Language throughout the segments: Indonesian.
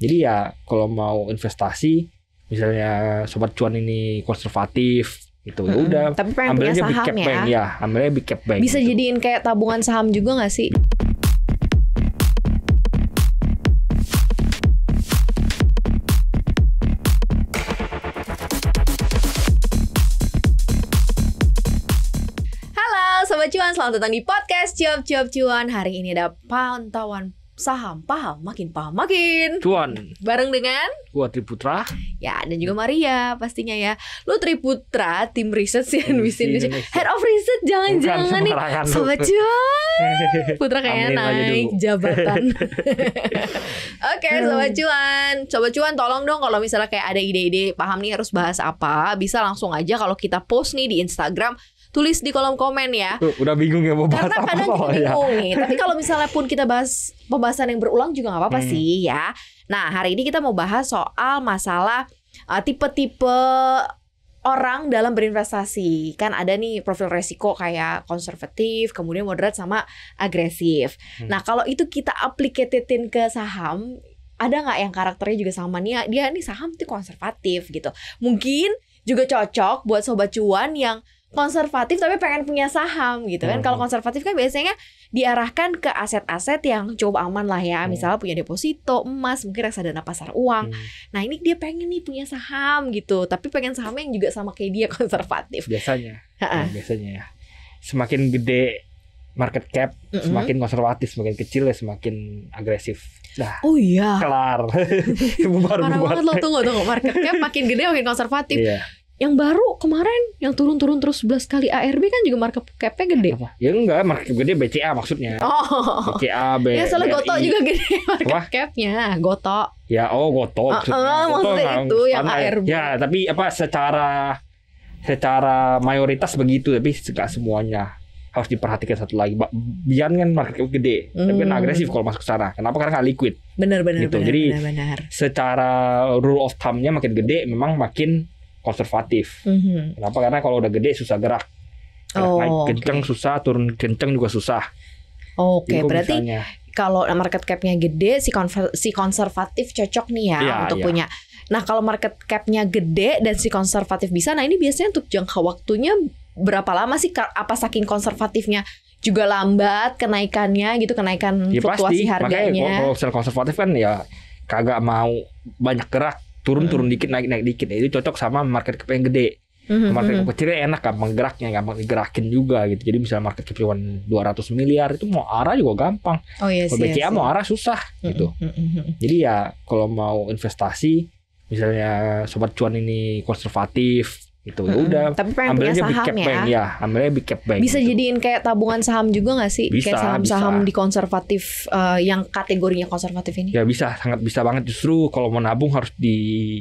Jadi ya kalau mau investasi, misalnya sobat cuan ini konservatif gitu, ya udah. Tapi pengen punya Ambilnya big saham cap bank ya, ambilnya big cap bank. Bisa gitu. jadiin kayak tabungan saham juga nggak sih? Halo Sobat Cuan, selamat datang di podcast Cuap Cuan. Hari ini ada pantauan saham, paham makin Cuan, bareng dengan gua Triputra. ya, dan juga Maria pastinya ya. Lu Triputra, tim riset CNBC Indonesia. Indonesia. Head of Research, jangan-jangan nih sembarangan lu. Sobat Cuan. Putra kayaknya Amin aja naik dulu. jabatan. Oke, Sobat Cuan tolong dong kalau misalnya kayak ada ide-ide paham nih harus bahas apa, bisa langsung aja kalau kita post nih di Instagram, tulis di kolom komen ya. Tuh, udah bingung ya mau bahas Karena apa kadang kita soalnya. bingung nih. Tapi kalau misalnya pun kita bahas pembahasan yang berulang juga nggak apa-apa sih ya. Nah, hari ini kita mau bahas soal masalah tipe-tipe orang dalam berinvestasi. Kan ada nih profil resiko kayak konservatif, kemudian moderat sama agresif. Nah, kalau itu kita applicated-in ke saham, ada nggak yang karakternya juga sama nih? Dia nih saham tuh konservatif gitu. Mungkin juga cocok buat sobat cuan yang konservatif tapi pengen punya saham gitu kan. Kalau konservatif kan biasanya diarahkan ke aset-aset yang cukup aman lah ya. Misalnya punya deposito, emas, mungkin reksadana pasar uang. Nah, ini dia pengen nih punya saham gitu, tapi pengen saham yang juga sama kayak dia, konservatif. Biasanya Ha-ha. biasanya ya. Semakin gede market cap, semakin konservatif, semakin kecil ya semakin agresif. Nah, Oh iya. kelar. Bubar. Parah banget lo, tunggu. Market cap makin gede makin konservatif. Iya. Yang baru kemarin yang turun terus 11 kali ARB kan juga market cap-nya gede. Apa? Ya enggak, market cap gede BCA maksudnya. Oh. BCA, Ya soalnya BRI. Goto juga gede market Apa? cap-nya. Goto. Ya, Goto maksudnya. Maksudnya nggak itu yang standar. ARB. Ya, tapi apa secara mayoritas begitu, tapi enggak semuanya. Harus diperhatikan satu lagi. Bian kan market cap gede, tapi kan agresif kalau masuk ke sana. Kenapa? Karena nggak liquid. Benar. Gitu. Jadi, benar. secara rule of thumb-nya makin gede memang makin konservatif. Kenapa? Karena kalau udah gede susah gerak. Naik kenceng susah, turun kenceng juga susah. Oke, Jadi, berarti misalnya, kalau market cap-nya gede, si konservatif cocok nih ya Iya, untuk iya. punya. Nah, kalau market cap-nya gede dan si konservatif bisa, nah ini biasanya untuk jangka waktunya berapa lama sih? Apa saking konservatifnya juga lambat kenaikannya gitu, kenaikan ya fluktuasi pasti. Makanya harganya? kalau secara konservatif kan ya kagak mau banyak gerak, turun dikit, naik dikit. Itu cocok sama market cap yang gede. Market cap kecilnya enak, gampang geraknya, gampang digerakin juga gitu. Jadi misalnya market cap cuma 200 miliar itu mau arah juga gampang. Oh iya Kalau sih. BCA mau arah susah gitu. Jadi ya kalau mau investasi, misalnya sobat cuan ini konservatif gitu, ya udah. Tapi pengen punya Ambilnya big saham cap ya. bank ya, ambilnya big cap bank. Bisa gitu. jadiin kayak tabungan saham juga nggak sih? Bisa, Kayak saham-saham bisa. di konservatif yang kategorinya konservatif ini? Ya bisa, sangat bisa banget. Justru kalau mau nabung harus di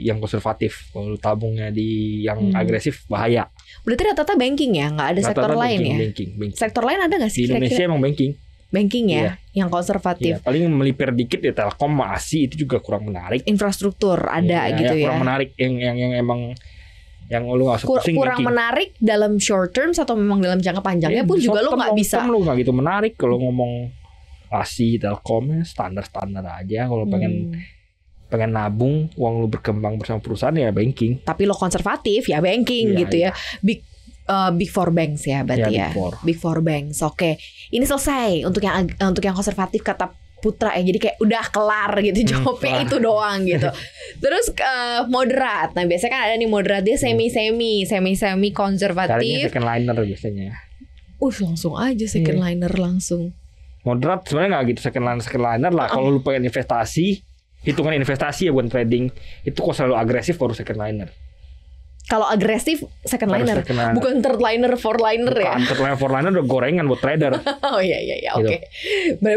yang konservatif. Kalau tabungnya di yang agresif bahaya. Berarti rata-rata banking ya, nggak ada sektor Rata-rata lain ya? banking. Sektor lain ada nggak Di sih Indonesia kira-kira? emang banking. Banking ya, Iya. yang konservatif. Ya, paling melipir dikit ya Telkom, masih itu juga kurang menarik. Infrastruktur ada gitu ya. Kurang menarik yang emang yang lu nggak usah pusing Kurang banking. menarik dalam short term atau memang dalam jangka panjangnya pun juga lo nggak bisa. Lu nggak gitu menarik kalau ngomong ASI, Telkom ya standar aja. Kalau pengen nabung uang lu berkembang bersama perusahaan ya banking. Tapi lo konservatif ya banking Iya, gitu ya. Big Four banks ya berarti Ya, ya. Big Four. Big Four banks. Oke. Ini selesai untuk yang konservatif kata Putra ya. Jadi kayak udah kelar gitu jawabnya kelar. itu doang gitu. Terus moderat. Nah, biasanya kan ada nih moderat, dia semi Caranya konservatif. second liner biasanya. Langsung aja second liner langsung. Moderat sebenarnya nggak gitu second liner lah. Kalau lu pengen investasi, hitungan investasi ya bukan trading, itu kok selalu agresif baru second liner. Kalau agresif second Baru liner, second liner. bukan third liner, fourth liner ya. Bukan, third liner, fourth liner udah gorengan buat trader. Oh iya Gitu. oke.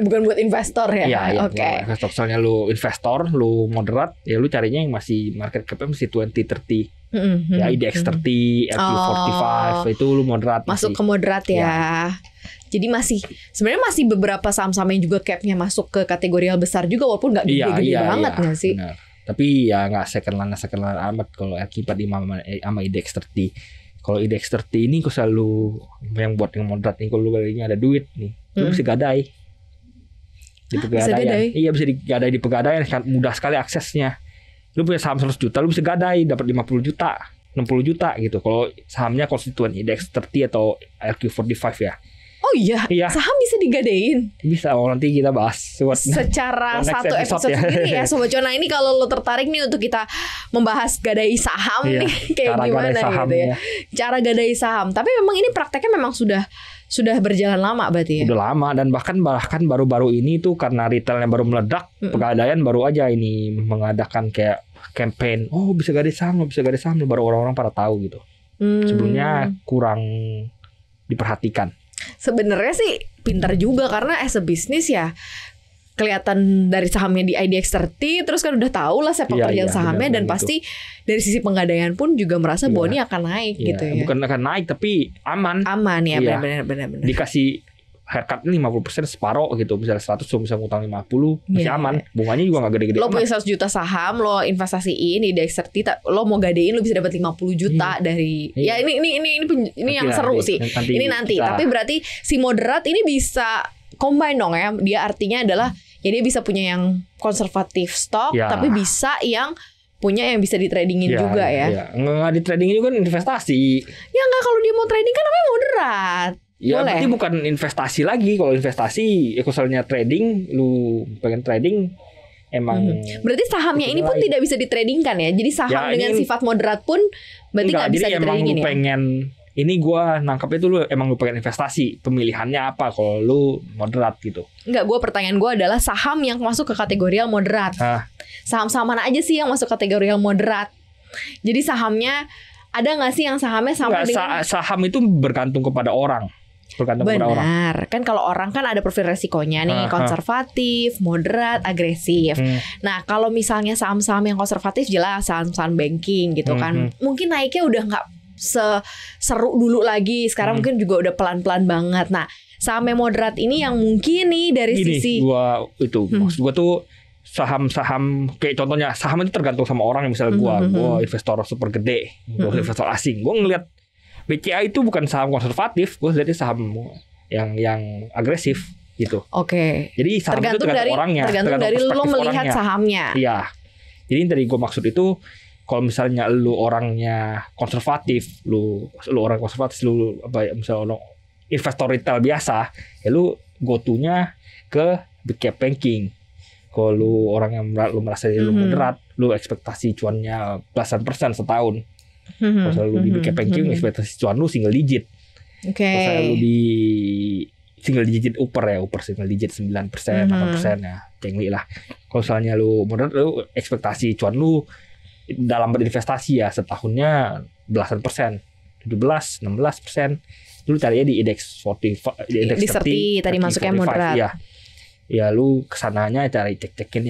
Bukan buat investor ya. Iya, Oke. investor. Soalnya lu investor, lu moderat, ya lu carinya yang masih market cap-nya masih 20-30. Ya IDX 30, RQ45 itu lu moderat. Masuk masih. ke moderat ya. Jadi sebenarnya masih beberapa saham-saham yang juga capnya masuk ke kategori besar juga walaupun nggak gede-gede banget nggak sih? Benar. Tapi ya nggak second line amat kalau RQ45 sama IDX 30. Kalau IDX 30 ini kok selalu yang buat yang moderat nih, kalau lu kayaknya ada duit nih, lu mesti gadai. di Pegadaian. Iya, bisa digadai di Pegadaian, mudah sekali aksesnya. Lu punya saham 100 juta, lu bisa gadai dapat 50 juta, 60 juta gitu. Kalau sahamnya konstituen IDX 30 atau RQ45 ya. Oh iya, saham bisa digadein. Bisa, nanti kita bahas secara satu episode sendiri ya Sobat Cuan. Nah ini kalau lo tertarik nih untuk kita membahas gadai saham nih kayak gimana gitu ya. Cara gadai saham. Tapi memang ini prakteknya memang sudah berjalan lama berarti ya. Udah lama, dan bahkan baru-baru ini tuh karena retailnya baru meledak, Pegadaian baru aja ini mengadakan kayak campaign, bisa gadai saham, baru orang-orang pada tahu gitu. Sebelumnya kurang diperhatikan. Sebenarnya sih pintar juga karena as a business ya kelihatan dari sahamnya di IDX30, terus kan udah tahu lah sepak terjang sahamnya, dan pasti dari sisi penggadaian pun juga merasa bahwa ini akan naik gitu ya. Bukan akan naik tapi aman ya, benar. Dikasih haircut 50% separuh gitu, misalnya 100 lo bisa ngutang 50 masih aman, bunganya juga gak gede-gede. Lo punya 100 juta saham, lo investasiin di IDX30, lo mau gadein lo bisa dapat 50 juta dari ya ini yang seru sih. Ini nanti. Tapi berarti si moderat ini bisa combine dong ya. Dia artinya adalah ya dia bisa punya yang konservatif stok, tapi bisa yang punya yang bisa di tradingin juga ya. Nggak di tradingin juga investasi. Ya nggak, kalau dia mau trading kan namanya moderat. Ya berarti bukan investasi lagi. Kalau investasi, misalnya trading, lu pengen trading emang. Berarti sahamnya ini pun tidak bisa ditradingkan ya. Jadi saham dengan sifat moderat pun berarti nggak bisa ditradingin ya. Pengen, ini gua nangkapnya tuh lu pengen investasi. Pemilihannya apa kalau lu moderat gitu? Enggak, pertanyaan gue adalah saham yang masuk ke kategori moderat. Saham-saham mana aja sih yang masuk kategori moderat? Jadi sahamnya ada nggak sih yang sahamnya sama dengan saham itu bergantung kepada orang. Benar, kan kalau orang kan ada profil resikonya nih, konservatif, moderat, agresif. Nah kalau misalnya saham-saham yang konservatif jelas saham-saham banking gitu kan, mungkin naiknya udah nggak seru dulu lagi. Sekarang mungkin juga udah pelan-pelan banget. Nah saham yang moderat ini yang mungkin nih dari sisi maksud gua tuh saham-saham kayak contohnya saham itu tergantung sama orang. Misalnya gua investor super gede, gua investor asing, gua ngeliat BCA itu bukan saham konservatif, gue lihatnya saham yang agresif gitu. Oke. Jadi saham itu tergantung orangnya, tergantung dari lo melihat sahamnya. Iya. Jadi yang tadi gue maksud itu, kalau misalnya lu orangnya konservatif, lu orang konservatif, lu misalnya investor retail biasa, ya lu go-to-nya ke big cap banking. Kalau lu orang yang lu merasa lu moderat, lu ekspektasi cuannya belasan persen setahun. Kalau lu di big cap banking, ekspektasi cuan lu single digit. Kalau lu di single digit upper single digit 9%, 8% ya, cengli lah. Kalau misalnya lu moderat, lu ekspektasi cuan lu dalam berinvestasi ya setahunnya belasan persen, 17, 16%. Lu carinya di IDX 40, di IDX 30 tadi masuknya moderat. Ya lu kesananya cari cek-cekin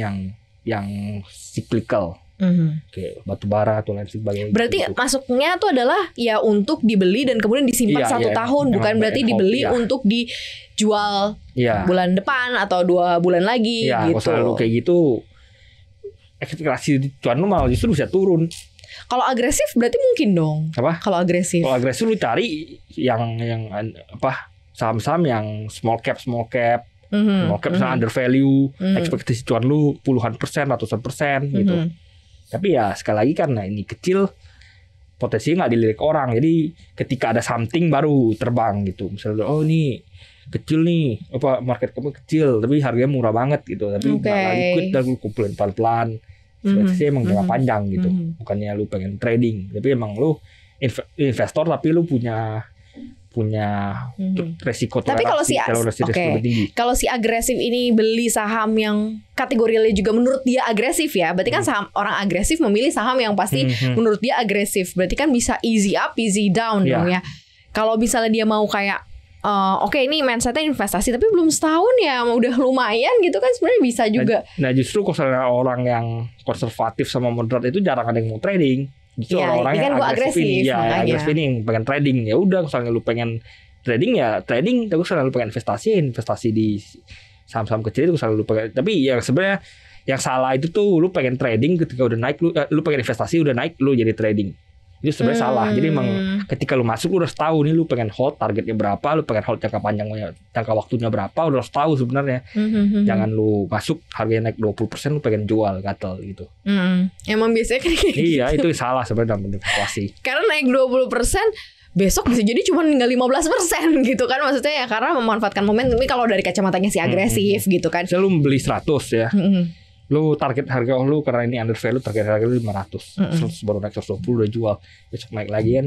yang cyclical. Kayak batu bara atau lain sebagainya. Berarti gitu. Masuknya tuh adalah ya untuk dibeli dan kemudian disimpan 1 tahun, bukan berarti dibeli untuk dijual bulan depan atau 2 bulan lagi gitu. Kalau selalu kayak gitu, ekspektasi cuan lu malah justru bisa turun. Kalau agresif berarti mungkin dong. Apa? Kalau agresif lu cari yang saham-saham yang small cap under value, ekspektasi cuan lu puluhan persen, ratusan persen gitu. Tapi ya sekali lagi karena ini kecil, potensinya nggak dilirik orang. Jadi ketika ada something baru terbang gitu. Misalnya ini kecil nih, market kamu kecil tapi harganya murah banget gitu. Tapi nggak liquid dan lu kumpulin pelan-pelan. Sebenarnya emang jangka panjang gitu. Bukannya lu pengen trading, tapi emang lu investor tapi lu punya resiko toleransi. Tapi kalau si agresif ini beli saham yang kategorinya juga menurut dia agresif ya, berarti kan saham orang agresif memilih saham yang pasti menurut dia agresif. Berarti kan bisa easy up, easy down dong ya. Kalau misalnya dia mau kayak ini mindsetnya investasi tapi belum setahun ya udah lumayan gitu kan, sebenarnya bisa juga. Nah justru kalau orang yang konservatif sama moderat itu jarang ada yang mau trading. Justru orang-orang yang agresif ini, agresif ini yang pengen trading. Ya udah, misalnya lu pengen trading ya trading, terus kalau lu pengen investasi di saham-saham kecil itu selalu lu pengen. Tapi ya sebenarnya yang salah itu tuh lu pengen trading ketika udah naik, lu pengen investasi udah naik lu jadi trading. Itu sebenarnya salah. Jadi emang ketika lu masuk lu harus tahu nih lu pengen hold targetnya berapa, lu pengen hold jangka panjangnya, jangka waktunya berapa, lu harus tahu sebenarnya. Jangan lu masuk harganya naik 20% lu pengen jual gatel gitu. Emang biasanya kan kayak Iya, gitu. itu salah sebenarnya dalam investasi. Karena naik 20%, besok bisa jadi cuma tinggal 15% gitu kan, maksudnya ya karena memanfaatkan momentum. Ini kalau dari kacamatanya si agresif gitu kan. Misalnya lu beli 100 ya. Lu target harga lu karena ini under value, target harga lu 500. Terus baru naik 120 udah jual. Besok naik lagi kan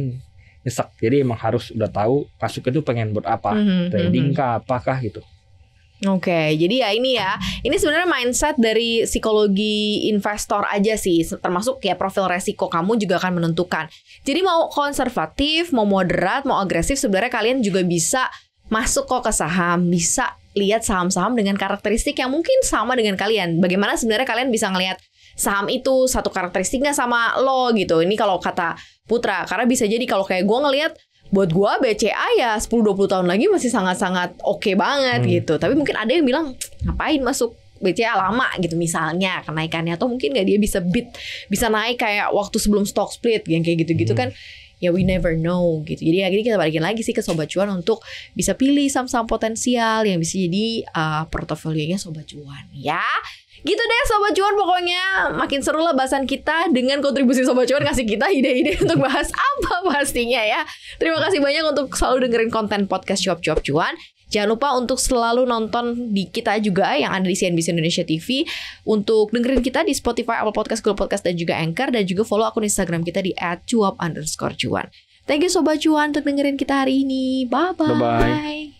nyesek. Jadi emang harus udah tahu masuk itu pengen buat apa. Trading kah, apakah gitu. Oke, jadi ya ini sebenarnya mindset dari psikologi investor aja sih, termasuk ya profil resiko kamu juga akan menentukan. Jadi mau konservatif, mau moderat, mau agresif, sebenarnya kalian juga bisa masuk kok ke saham, bisa lihat saham-saham dengan karakteristik yang mungkin sama dengan kalian. Bagaimana sebenarnya kalian bisa ngelihat saham itu satu karakteristiknya sama lo gitu. Ini kalau kata Putra, karena bisa jadi kalau kayak gue ngelihat, buat gue BCA ya 10-20 tahun lagi masih sangat-sangat oke banget gitu. Tapi mungkin ada yang bilang ngapain masuk BCA lama gitu misalnya kenaikannya, atau mungkin gak dia bisa naik kayak waktu sebelum stock split yang kayak gitu-gitu kan. Ya we never know gitu. Jadi ya kita balikin lagi sih ke Sobat Cuan untuk bisa pilih saham-saham potensial yang bisa jadi portofolionya Sobat Cuan ya. Gitu deh Sobat Cuan, pokoknya makin seru lah bahasan kita dengan kontribusi Sobat Cuan ngasih kita ide-ide untuk bahas apa pastinya ya. Terima kasih banyak untuk selalu dengerin konten podcast Cuap-Cuap Cuan. Jangan lupa untuk selalu nonton di kita juga yang ada di CNBC Indonesia TV. Untuk dengerin kita di Spotify, Apple Podcast, Google Podcast, dan juga Anchor. Dan juga follow akun Instagram kita di @cuap_cuan. Thank you Sobat Cuan untuk dengerin kita hari ini. Bye-bye. Bye-bye.